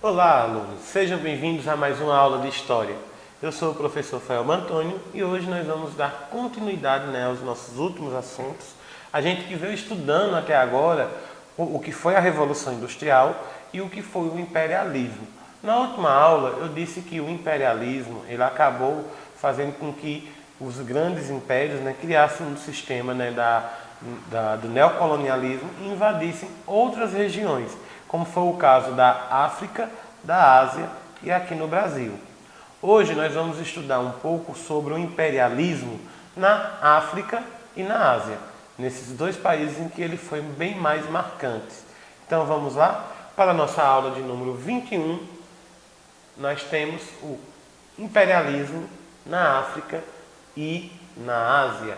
Olá, alunos! Sejam bem-vindos a mais uma aula de História. Eu sou o professor Felma Antônio e hoje nós vamos dar continuidade aos nossos últimos assuntos. A gente que veio estudando até agora o que foi a Revolução Industrial e o que foi o imperialismo. Na última aula eu disse que o imperialismo ele acabou fazendo com que os grandes impérios criassem um sistema do neocolonialismo e invadissem outras regiões, como foi o caso da África, da Ásia e aqui no Brasil. Hoje nós vamos estudar um pouco sobre o imperialismo na África e na Ásia, nesses dois países em que ele foi bem mais marcante. Então vamos lá? Para a nossa aula de número 21, nós temos o imperialismo na África e na Ásia.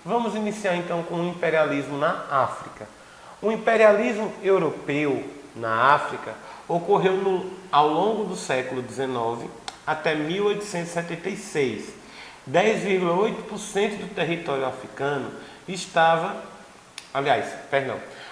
Vamos iniciar então com o imperialismo na África. O imperialismo europeu na África ocorreu ao longo do século XIX até 1876. 10,8% do território africano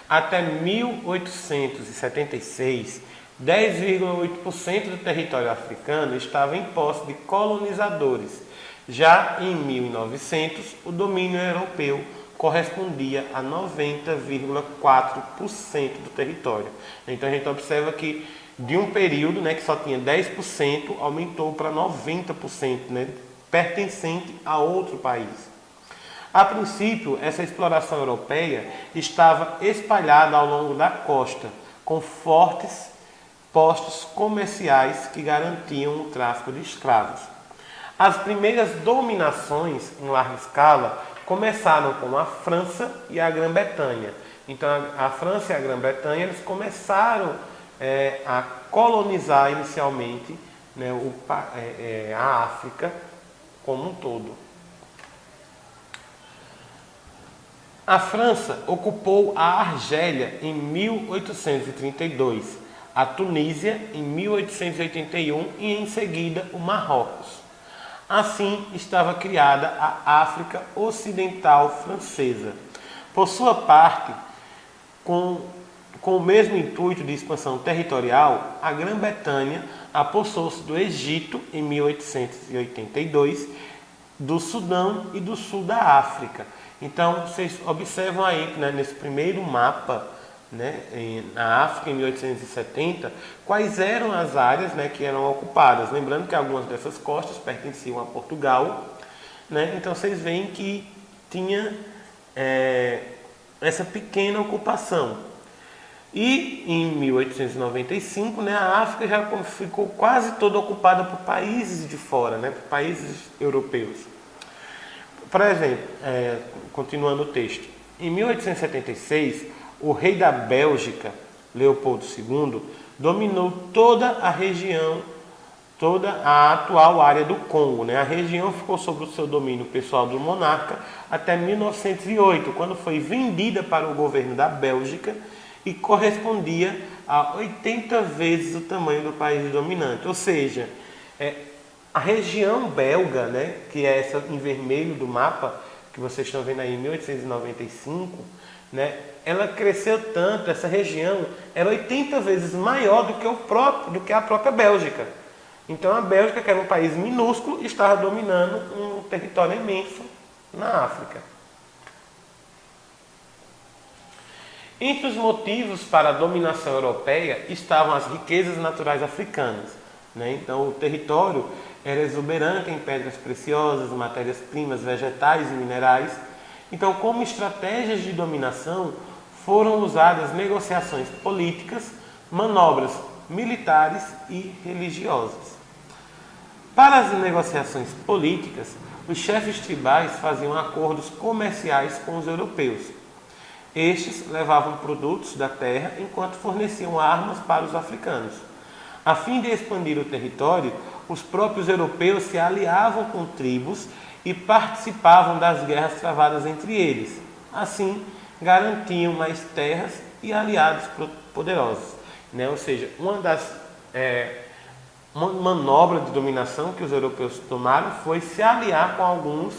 até 1876, 10,8% do território africano estava em posse de colonizadores. Já em 1900, o domínio europeu correspondia a 90,4% do território. Então a gente observa que de um período que só tinha 10%, aumentou para 90%, pertencente a outro país. A princípio, essa exploração europeia estava espalhada ao longo da costa, com fortes postos comerciais que garantiam o tráfico de escravos. As primeiras dominações em larga escala começaram com a França e a Grã-Bretanha. Então a França e a Grã-Bretanha eles começaram a colonizar inicialmente a África como um todo. A França ocupou a Argélia em 1832, a Tunísia em 1881 e em seguida o Marrocos. Assim estava criada a África Ocidental Francesa. Por sua parte, com o mesmo intuito de expansão territorial, a Grã-Bretanha apossou-se do Egito em 1882, do Sudão e do sul da África. Então, vocês observam aí que nesse primeiro mapa, na África em 1870, quais eram as áreas que eram ocupadas. Lembrando que algumas dessas costas pertenciam a Portugal, então vocês veem que tinha essa pequena ocupação. E em 1895, a África já ficou quase toda ocupada por países de fora, por países europeus. Por exemplo, continuando o texto, em 1876, o rei da Bélgica, Leopoldo II, dominou toda a região, toda a atual área do Congo. A região ficou sob o seu domínio pessoal do monarca até 1908, quando foi vendida para o governo da Bélgica e correspondia a 80 vezes o tamanho do país dominante. Ou seja, a região belga, que é essa em vermelho do mapa, que vocês estão vendo aí em 1895, ela cresceu tanto, essa região era 80 vezes maior do que a própria Bélgica. Então a Bélgica, que era um país minúsculo, estava dominando um território imenso na África. Entre os motivos para a dominação europeia estavam as riquezas naturais africanas. Então o território era exuberante em pedras preciosas, matérias-primas, vegetais e minerais. Então, como estratégias de dominação, foram usadas negociações políticas, manobras militares e religiosas. Para as negociações políticas, os chefes tribais faziam acordos comerciais com os europeus. Estes levavam produtos da terra enquanto forneciam armas para os africanos. A fim de expandir o território, os próprios europeus se aliavam com tribos e participavam das guerras travadas entre eles. Assim, garantiam mais terras e aliados poderosos. Ou seja, uma manobra de dominação que os europeus tomaram foi se aliar com alguns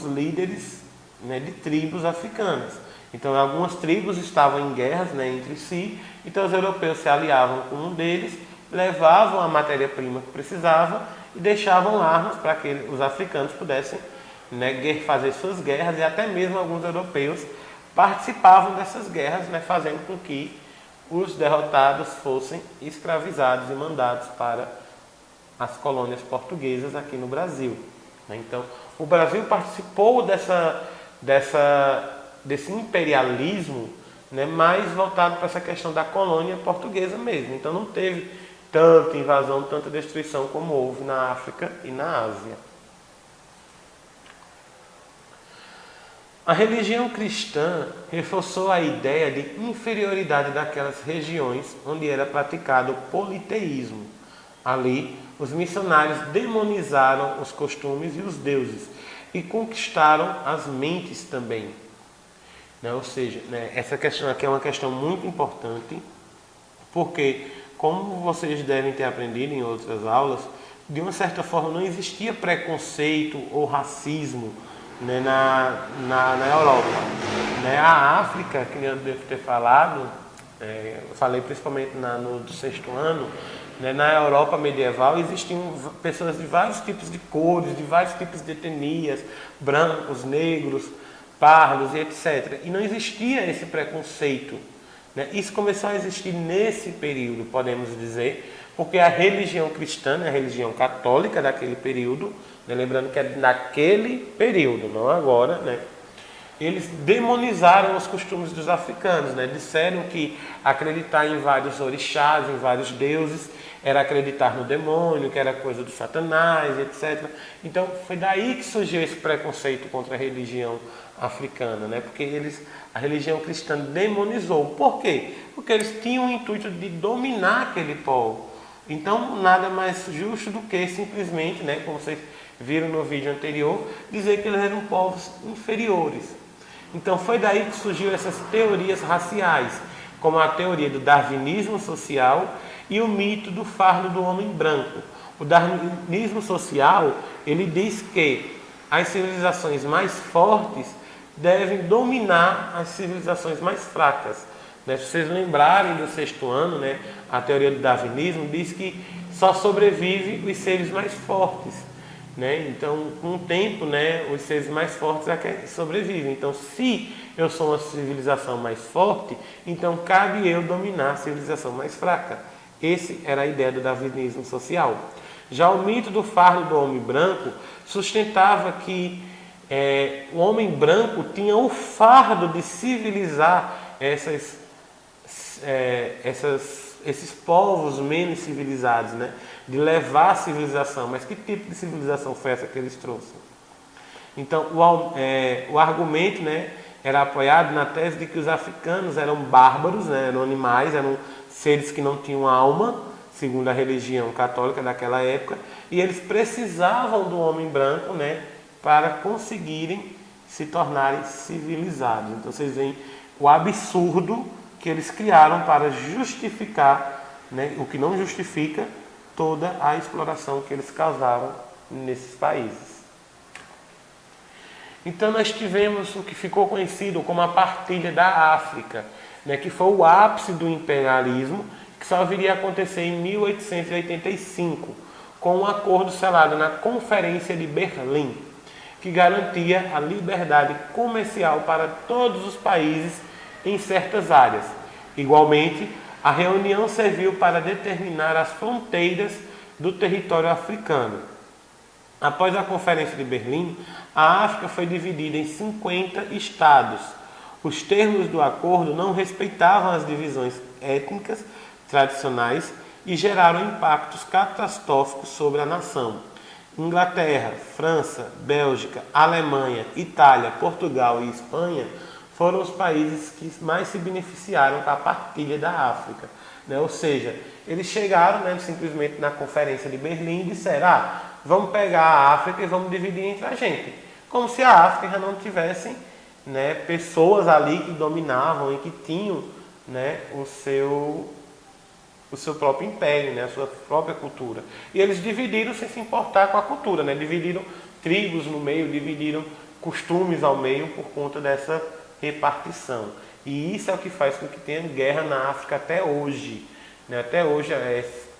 líderes de tribos africanas. Então algumas tribos estavam em guerras, né, entre si, então os europeus se aliavam com um deles, levavam a matéria-prima que precisavam e deixavam armas para que os africanos pudessem, né, fazer suas guerras, e até mesmo alguns europeus participavam dessas guerras, né, fazendo com que os derrotados fossem escravizados e mandados para as colônias portuguesas aqui no Brasil. Então, o Brasil participou desse imperialismo, né, mais voltado para essa questão da colônia portuguesa mesmo. Então, não teve tanta invasão, tanta destruição como houve na África e na Ásia. A religião cristã reforçou a ideia de inferioridade daquelas regiões onde era praticado o politeísmo. Ali, os missionários demonizaram os costumes e os deuses e conquistaram as mentes também. Ou seja, essa questão aqui é uma questão muito importante, porque, como vocês devem ter aprendido em outras aulas, de uma certa forma não existia preconceito ou racismo, né, na Europa. A África, que eu devo ter falado, eu falei principalmente no sexto ano, na Europa medieval existiam pessoas de vários tipos de cores, de vários tipos de etnias, brancos, negros, pardos e etc. E não existia esse preconceito. Isso começou a existir nesse período, podemos dizer, porque a religião cristã, a religião católica daquele período, lembrando que é naquele período, não agora, eles demonizaram os costumes dos africanos, disseram que acreditar em vários orixás, em vários deuses, era acreditar no demônio, que era coisa do Satanás, etc. Então foi daí que surgiu esse preconceito contra a religião africana, porque a religião cristã demonizou. Por quê? Porque eles tinham o intuito de dominar aquele povo. Então nada mais justo do que simplesmente, como vocês viram no vídeo anterior, dizer que eles eram povos inferiores. Então foi daí que surgiu essas teorias raciais, como a teoria do darwinismo social e o mito do fardo do homem branco. O darwinismo social, ele diz que as civilizações mais fortes devem dominar as civilizações mais fracas. Se vocês lembrarem do sexto ano, a teoria do darwinismo diz que só sobrevive os seres mais fortes. Então, com o tempo, os seres mais fortes é que sobrevivem. Então, se eu sou uma civilização mais forte, então cabe eu dominar a civilização mais fraca. Essa era a ideia do darwinismo social. Já o mito do fardo do homem branco sustentava que o homem branco tinha o fardo de civilizar esses povos menos civilizados, de levar a civilização. Mas que tipo de civilização foi essa que eles trouxeram? Então, o argumento era apoiado na tese de que os africanos eram bárbaros, eram animais, eram seres que não tinham alma, segundo a religião católica daquela época, e eles precisavam do homem branco, para conseguirem se tornarem civilizados. Então vocês veem o absurdo que eles criaram para justificar, o que não justifica toda a exploração que eles causaram nesses países. Então nós tivemos o que ficou conhecido como a partilha da África, que foi o ápice do imperialismo, que só viria a acontecer em 1885, com um acordo selado na Conferência de Berlim, que garantia a liberdade comercial para todos os países em certas áreas. Igualmente, a reunião serviu para determinar as fronteiras do território africano. Após a Conferência de Berlim, a África foi dividida em 50 estados. Os termos do acordo não respeitavam as divisões étnicas tradicionais e geraram impactos catastróficos sobre a nação. Inglaterra, França, Bélgica, Alemanha, Itália, Portugal e Espanha foram os países que mais se beneficiaram com a partilha da África. Ou seja, eles chegaram simplesmente na Conferência de Berlim e disseram: vamos pegar a África e vamos dividir entre a gente. Como se a África já não tivesse pessoas ali que dominavam e que tinham o seu próprio império, a sua própria cultura. E eles dividiram sem se importar com a cultura, dividiram tribos no meio, dividiram costumes ao meio por conta dessa repartição. E isso é o que faz com que tenha guerra na África até hoje. Né? Até hoje,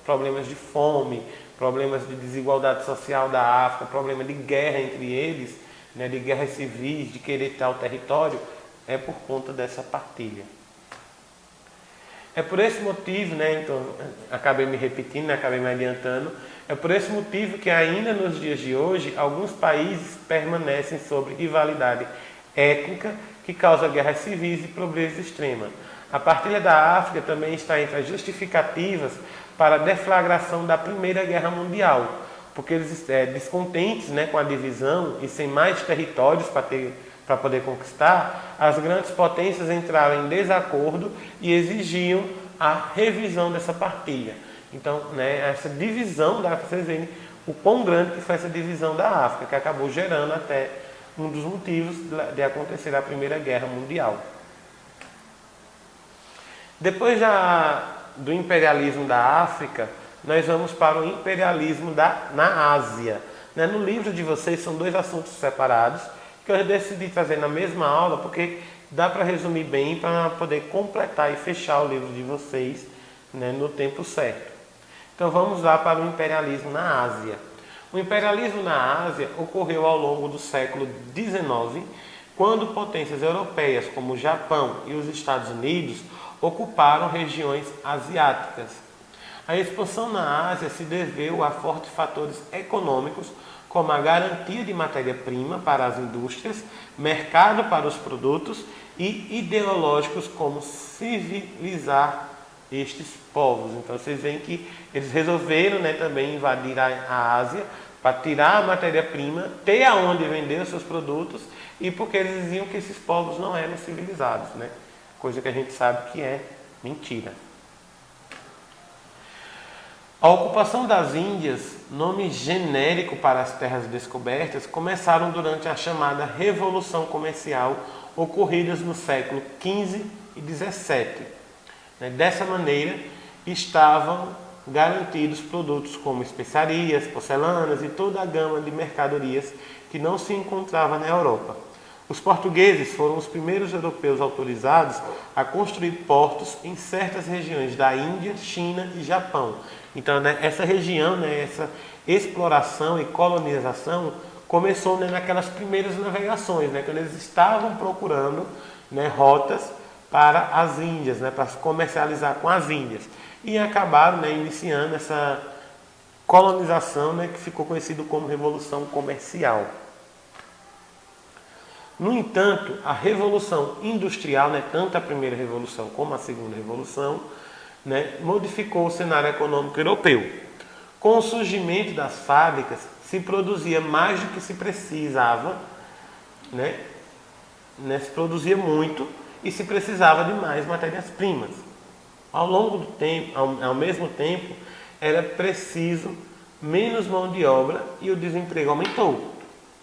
problemas de fome, problemas de desigualdade social da África, problema de guerra entre eles, né? De guerras civis, de querer tal território, é por conta dessa partilha. É por esse motivo, né, então, acabei me repetindo, né, acabei me adiantando, é por esse motivo que ainda nos dias de hoje, alguns países permanecem sobre rivalidade étnica que causa guerras civis e pobreza extrema. A partilha da África também está entre as justificativas para a deflagração da Primeira Guerra Mundial, porque eles, descontentes, né, com a divisão e sem mais territórios para poder conquistar, as grandes potências entraram em desacordo e exigiam a revisão dessa partilha. Então, né, essa divisão da África, vocês veem o quão grande que foi essa divisão da África, que acabou gerando até um dos motivos de acontecer a Primeira Guerra Mundial. Depois do imperialismo da África, nós vamos para o imperialismo na Ásia. Né? No livro de vocês são dois assuntos separados, que eu decidi trazer na mesma aula, porque dá para resumir bem, para poder completar e fechar o livro de vocês, né, no tempo certo. Então vamos lá para o imperialismo na Ásia. O imperialismo na Ásia ocorreu ao longo do século XIX, quando potências europeias como o Japão e os Estados Unidos ocuparam regiões asiáticas. A expansão na Ásia se deveu a fortes fatores econômicos, como a garantia de matéria-prima para as indústrias, mercado para os produtos e ideológicos como civilizar estes povos. Então vocês veem que eles resolveram, né, também invadir a Ásia para tirar a matéria-prima, ter aonde vender os seus produtos e porque eles diziam que esses povos não eram civilizados, né? Coisa que a gente sabe que é mentira. A ocupação das Índias, nome genérico para as terras descobertas, começaram durante a chamada Revolução Comercial, ocorridas no século XV e XVII. Dessa maneira, estavam garantidos produtos como especiarias, porcelanas e toda a gama de mercadorias que não se encontrava na Europa. Os portugueses foram os primeiros europeus autorizados a construir portos em certas regiões da Índia, China e Japão. Então, né, essa região, né, essa exploração e colonização começou, né, naquelas primeiras navegações, né, quando eles estavam procurando, né, rotas para as Índias, né, para se comercializar com as Índias. E acabaram, né, iniciando essa colonização, né, que ficou conhecido como Revolução Comercial. No entanto, a Revolução Industrial, né, tanto a primeira revolução como a segunda revolução, né, modificou o cenário econômico europeu. Com o surgimento das fábricas, se produzia mais do que se precisava, né, se produzia muito e se precisava de mais matérias-primas. Ao longo do tempo, ao mesmo tempo, era preciso menos mão de obra e o desemprego aumentou.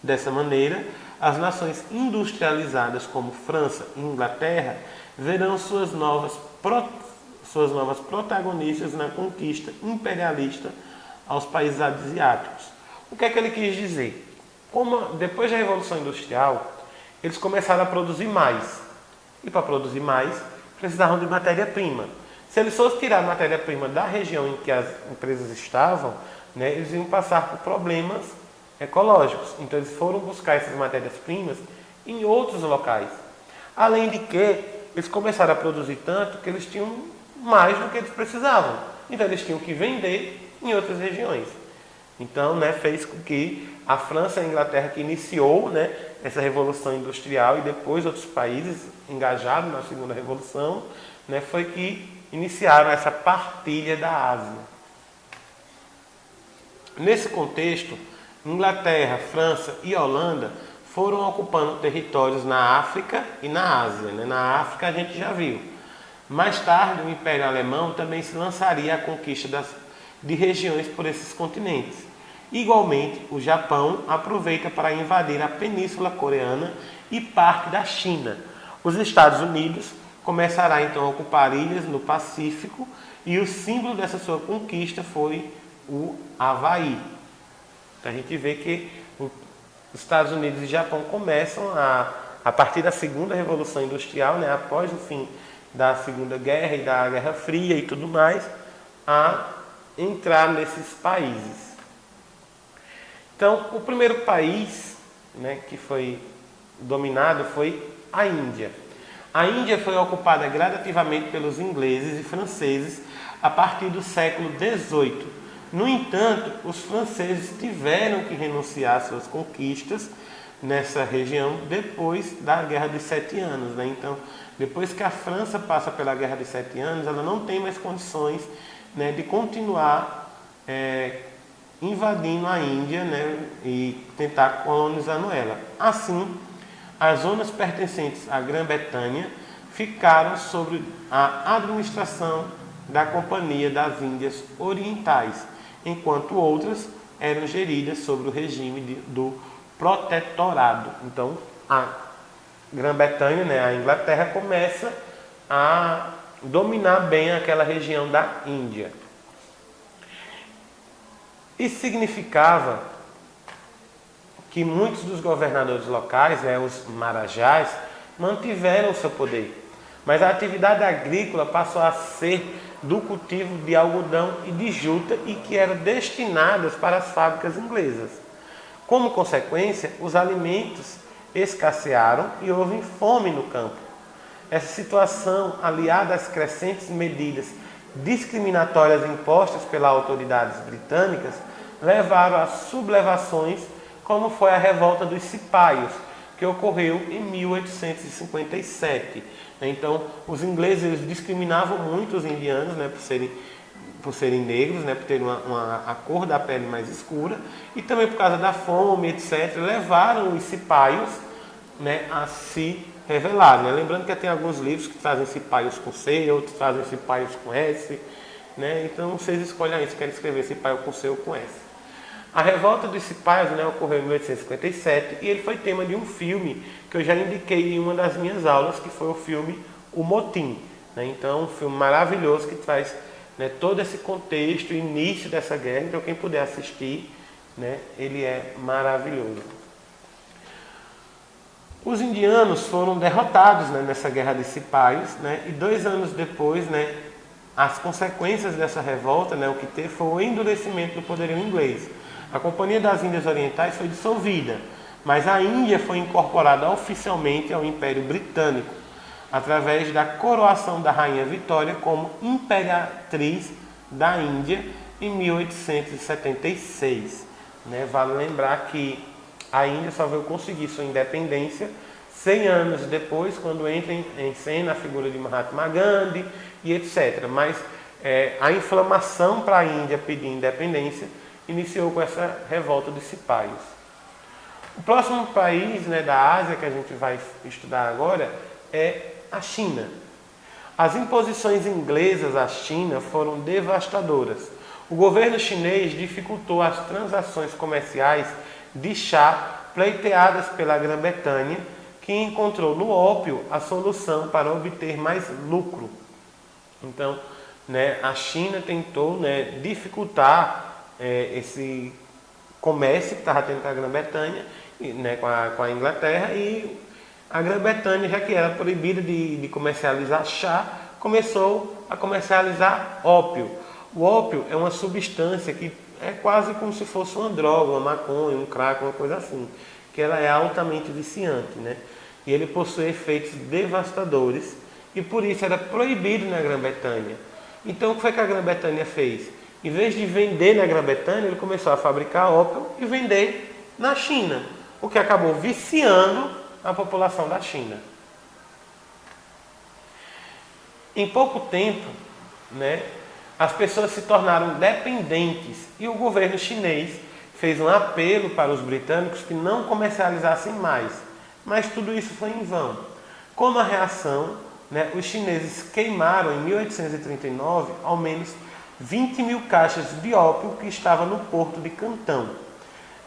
Dessa maneira, as nações industrializadas como França e Inglaterra verão suas novas protagonistas na conquista imperialista aos países asiáticos. O que é que ele quis dizer? Depois da Revolução Industrial, eles começaram a produzir mais. E para produzir mais, precisavam de matéria-prima. Se eles fossem tirar a matéria-prima da região em que as empresas estavam, né, eles iam passar por problemas ecológicos. Então eles foram buscar essas matérias-primas em outros locais. Além de que eles começaram a produzir tanto que eles tinham mais do que eles precisavam. Então eles tinham que vender em outras regiões. Então, né, fez com que a França e a Inglaterra, que iniciou, né, essa revolução industrial, e depois outros países engajados na segunda revolução, né, foi que iniciaram essa partilha da Ásia. Nesse contexto, Inglaterra, França e Holanda foram ocupando territórios na África e na Ásia. Né? Na África a gente já viu. Mais tarde, o Império Alemão também se lançaria à conquista de regiões por esses continentes. Igualmente, o Japão aproveita para invadir a Península Coreana e parte da China. Os Estados Unidos começará então a ocupar ilhas no Pacífico e o símbolo dessa sua conquista foi o Havaí. Então a gente vê que os Estados Unidos e Japão começam a a partir da Segunda Revolução Industrial, né, após o fim da Segunda Guerra e da Guerra Fria e tudo mais, a entrar nesses países. Então, o primeiro país, né, que foi dominado foi a Índia. A Índia foi ocupada gradativamente pelos ingleses e franceses a partir do século XVIII. No entanto, os franceses tiveram que renunciar às suas conquistas nessa região depois da Guerra dos Sete Anos, né? Então, depois que a França passa pela Guerra dos Sete Anos, ela não tem mais condições, né, de continuar invadindo a Índia, né, e tentar colonizando ela. Assim, as zonas pertencentes à Grã-Bretanha ficaram sob a administração da Companhia das Índias Orientais, enquanto outras eram geridas sob o regime do protetorado. Então, a Grã-Bretanha, né, a Inglaterra, começa a dominar bem aquela região da Índia. Isso significava que muitos dos governadores locais, né, os marajás, mantiveram o seu poder. Mas a atividade agrícola passou a ser do cultivo de algodão e de juta e que eram destinadas para as fábricas inglesas. Como consequência, os alimentos escassearam e houve fome no campo. Essa situação, aliada às crescentes medidas discriminatórias impostas pelas autoridades britânicas, levaram a sublevações, como foi a revolta dos Cipaios, que ocorreu em 1857. Então, os ingleses eles discriminavam muito os indianos, né, por serem negros, né, por terem a cor da pele mais escura, e também por causa da fome, etc., levaram os cipaios, né, a se revelar. Né? Lembrando que tem alguns livros que trazem cipaios com C, outros trazem cipaios com S, né? Então vocês escolhem aí se querem escrever cipaio com C ou com S. A revolta dos cipaios, né, ocorreu em 1857 e ele foi tema de um filme que eu já indiquei em uma das minhas aulas, que foi o filme O Motim. Né? Então, um filme maravilhoso que traz, né, todo esse contexto, início dessa guerra. Então, quem puder assistir, né, ele é maravilhoso. Os indianos foram derrotados, né, nessa guerra dos cipaios, né, e 2 anos depois, né, as consequências dessa revolta, né, o que teve foi o endurecimento do poderio inglês. A Companhia das Índias Orientais foi dissolvida, mas a Índia foi incorporada oficialmente ao Império Britânico, através da coroação da Rainha Vitória como Imperatriz da Índia em 1876. Né? Vale lembrar que a Índia só veio conseguir sua independência 100 anos depois, quando entra em cena a figura de Mahatma Gandhi e etc. Mas a inflamação para a Índia pedir independência iniciou com essa revolta dos cipaios. O próximo país, né, da Ásia que a gente vai estudar agora é a China. As imposições inglesas à China foram devastadoras. O governo chinês dificultou as transações comerciais de chá pleiteadas pela Grã-Bretanha, que encontrou no ópio a solução para obter mais lucro. Então, né, a China tentou, né, dificultar esse comércio que estava tendo com a Grã-Bretanha, né, com a Inglaterra, e a Grã-Bretanha, já que era proibida de comercializar chá, começou a comercializar ópio. O ópio é uma substância que é quase como se fosse uma droga, uma maconha, um crack, uma coisa assim, que ela é altamente viciante, né? E ele possui efeitos devastadores e por isso era proibido na Grã-Bretanha. Então o que foi que a Grã-Bretanha fez? Em vez de vender na Grã-Bretanha, ele começou a fabricar ópio e vender na China, o que acabou viciando a população da China. Em pouco tempo, né, as pessoas se tornaram dependentes e o governo chinês fez um apelo para os britânicos que não comercializassem mais, mas tudo isso foi em vão. Como a reação, né, os chineses queimaram em 1839 ao menos 20.000 caixas de ópio que estavam no porto de Cantão.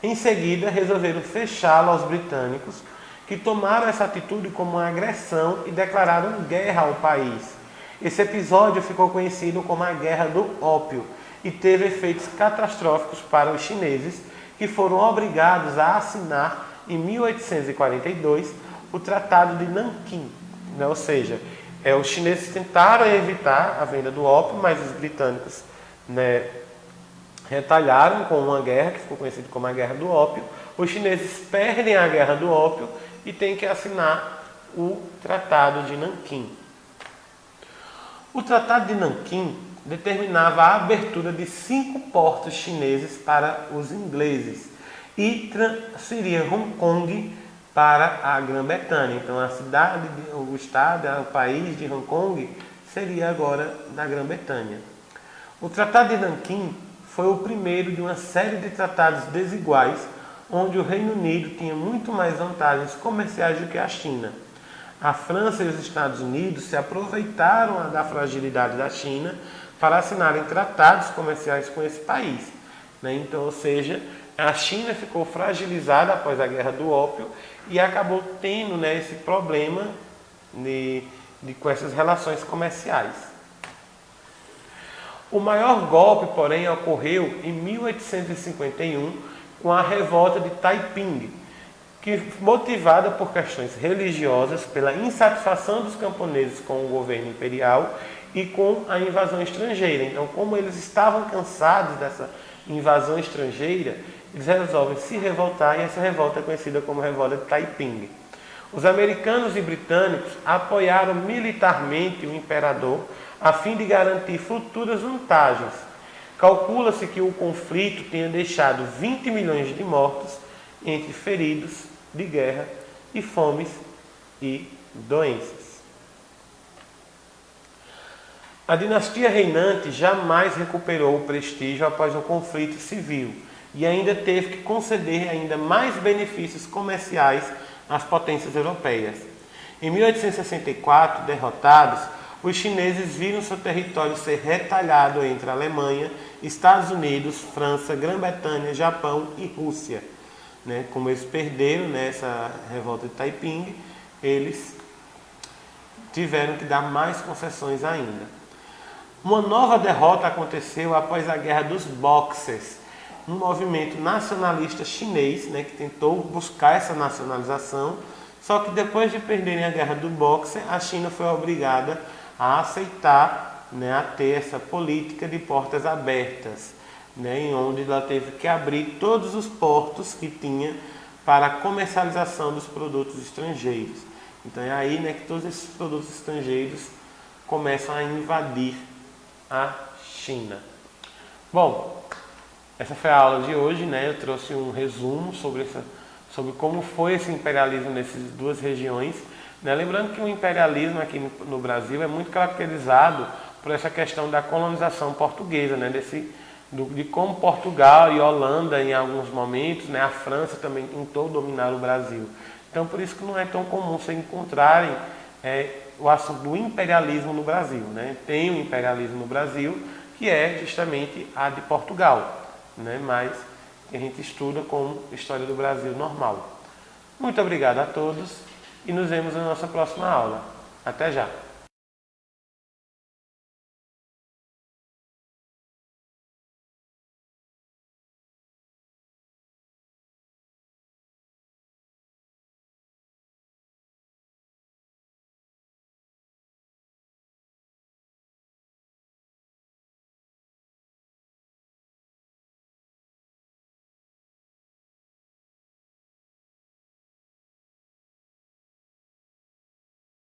Em seguida, resolveram fechá-lo aos britânicos, que tomaram essa atitude como uma agressão e declararam guerra ao país. Esse episódio ficou conhecido como a Guerra do Ópio e teve efeitos catastróficos para os chineses, que foram obrigados a assinar, em 1842, o Tratado de Nanquim, né? Ou seja, os chineses tentaram evitar a venda do ópio, mas os britânicos, né, retalharam com uma guerra que ficou conhecida como a Guerra do Ópio. Os chineses perdem a Guerra do Ópio e têm que assinar o Tratado de Nanquim. O Tratado de Nanquim determinava a abertura de 5 portos chineses para os ingleses e transferia Hong Kong para a Grã-Bretanha. Então a cidade, o estado, o país de Hong Kong seria agora da Grã-Bretanha. O Tratado de Nanquim foi o primeiro de uma série de tratados desiguais, onde o Reino Unido tinha muito mais vantagens comerciais do que a China. A França e os Estados Unidos se aproveitaram da fragilidade da China para assinarem tratados comerciais com esse país, né? Então, ou seja, a China ficou fragilizada após a Guerra do Ópio e acabou tendo, né, esse problema com essas relações comerciais. O maior golpe, porém, ocorreu em 1851 com a revolta de Taiping, que motivada por questões religiosas, pela insatisfação dos camponeses com o governo imperial e com a invasão estrangeira. Então, como eles estavam cansados dessa invasão estrangeira, eles resolvem se revoltar, e essa revolta é conhecida como Revolta de Taiping. Os americanos e britânicos apoiaram militarmente o imperador a fim de garantir futuras vantagens. Calcula-se que o conflito tenha deixado 20 milhões de mortos entre feridos de guerra e fomes e doenças. A dinastia reinante jamais recuperou o prestígio após o conflito civil e ainda teve que conceder ainda mais benefícios comerciais às potências europeias. Em 1864, derrotados, os chineses viram seu território ser retalhado entre a Alemanha, Estados Unidos, França, Grã-Bretanha, Japão e Rússia. Né? Como eles perderam nessa revolta de Taiping, eles tiveram que dar mais concessões ainda. Uma nova derrota aconteceu após a Guerra dos Boxers, um movimento nacionalista chinês, né, que tentou buscar essa nacionalização, só que depois de perderem a Guerra do Boxer, a China foi obrigada a aceitar, né, a ter essa política de portas abertas, né, em onde ela teve que abrir todos os portos que tinha para a comercialização dos produtos estrangeiros. Então é aí, né, que todos esses produtos estrangeiros começam a invadir a China. Bom, essa foi a aula de hoje, né? Eu trouxe um resumo sobre como foi esse imperialismo nessas duas regiões, né? Lembrando que o imperialismo aqui no Brasil é muito caracterizado por essa questão da colonização portuguesa, né? De como Portugal e Holanda, em alguns momentos, né? A França também tentou dominar o Brasil. Então, por isso que não é tão comum você encontrarem o assunto do imperialismo no Brasil, né? Tem o imperialismo no Brasil, que é justamente a de Portugal, né? Mas que a gente estuda como história do Brasil normal. Muito obrigado a todos e nos vemos na nossa próxima aula. Até já!